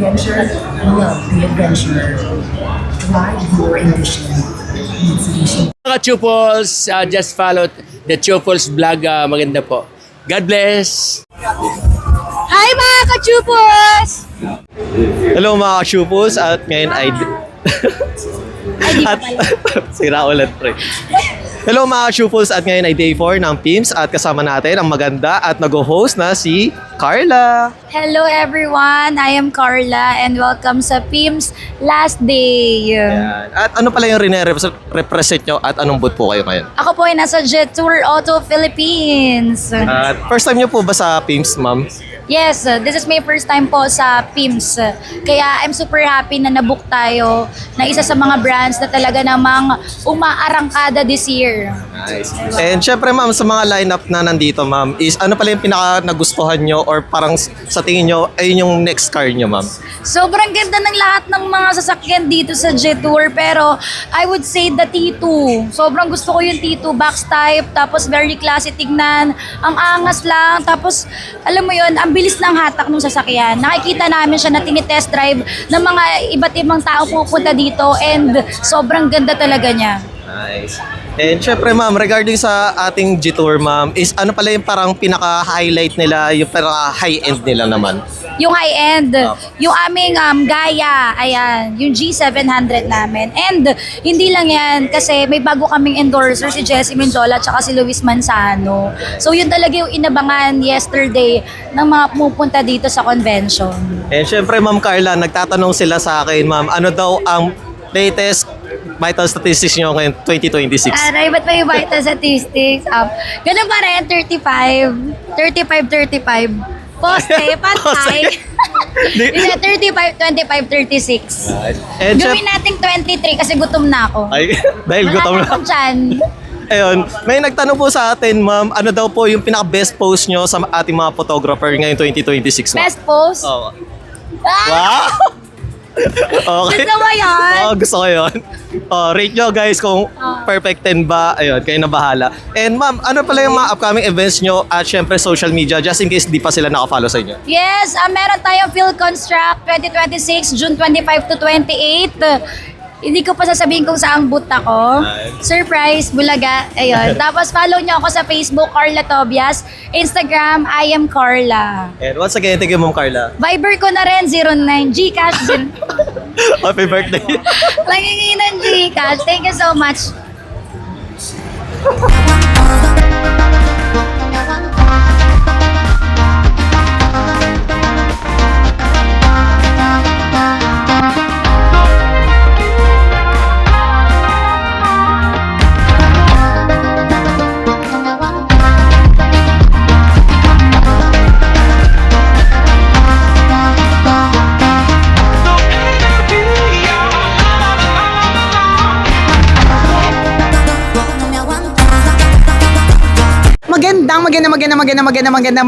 adventure, love the adventure. Drive your ambition. Mitsubishi. Mga Chupals, just follow the Chupals vlog. Maganda po. God bless! Hi mga ka-Chupals! Hello mga ka-Chupals at ngayon ay... at sira ulit pre. Hello mga ka-Chupals at ngayon ay day 4 ng PIMS at kasama natin ang maganda at nag-host na si Carla. Hello everyone, I am Carla and welcome sa PIMS last day. Ayan. At ano pala yung represent nyo at anong booth po kayo ngayon? Ako po ay nasa Jet Tour Auto Philippines. At first time nyo po ba sa PIMS, ma'am? Yes, this is my first time po sa PIMS. Kaya I'm super happy na nabook tayo na isa sa mga brands na talaga namang umaarangkada this year. Nice. And syempre ma'am, sa mga lineup na nandito ma'am, is ano pala yung pinaka nagustuhan nyo or parang sa tingin nyo ay yung next car nyo ma'am? Sobrang ganda ng lahat ng mga sasakyan dito sa Jet Tour, pero I would say the T2. Sobrang gusto ko yung T2 box type, tapos very classy tignan, ang angas lang, tapos alam mo yun, ang bilis ng hatak ng sasakyan. Nakikita namin siya na tinitest drive ng mga iba't ibang tao pupunta dito and sobrang ganda talaga niya. Nice. And syempre ma'am, regarding sa ating G-Tour ma'am, is ano pala yung parang pinaka-highlight nila, yung pinaka-high-end nila naman? Yung high-end, yung aming Gaia, ayan, yung G700 namin. And hindi lang yan, kasi may bago kaming endorser, si Jessie Menjola at si Luis Manzano. So yun talaga yung inabangan yesterday ng mga pumupunta dito sa convention. And syempre ma'am Carla, nagtatanong sila sa akin ma'am, ano daw ang latest vital statistics nyo ngayon 2026? Aray, ba't may vital statistics? Ganun pa rin, 35. Poste, pantay. Hindi, 35, 25, 36. And Gawin natin 23 kasi gutom na ako. Ay, dahil gutom Wala na. akong tiyan. Ayun, may nagtanong po sa atin ma'am, ano daw po yung pinaka-best post nyo sa ating mga photographer ngayong 2026 ma'am? Best post? Oo. Ah! Wow! Okay. Gusto mo yun? Oo, gusto ko yun. Rate nyo guys kung perfect 10 ba. Ayun, kayo na bahala. And ma'am, ano pala yung mga upcoming events nyo at syempre social media just in case di pa sila nakafollow sa inyo? Yes, meron tayong Phil Construct 2026, June 25 to 28. Hindi ko pa sasabihin kung saan booth ako. Surprise, Bulaga. Ayun. Tapos follow nyo ako sa Facebook, Carla Tobias. Instagram, I am Carla. And once again, thank you ma'am Carla. Viber ko na rin, 09. Gcash din. Happy birthday. Langingi ng Gcash. Thank you so much.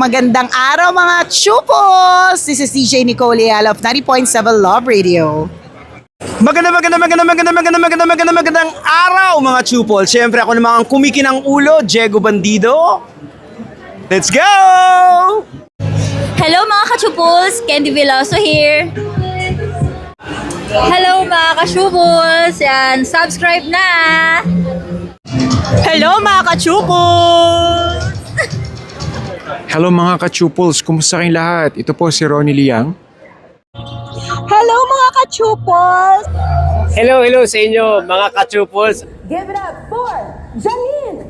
Magandang araw mga chupos! This is DJ Nicole Leal of 90.7 Love Radio. Magandang araw mga chupol. Siyempre ako naman ang kumikinang ulo, Diego Bandido. Let's go! Hello mga ka-Chupals! Candy Veloso here. Hello mga ka-Chupals! Yan, subscribe na! Hello mga ka-chupos! Hello mga ka-Chupals, kumusta kayong lahat? Ito po si Ronnie Liang. Hello mga ka-chupos! Hello sa inyo mga ka-Chupals. Give it up for Janine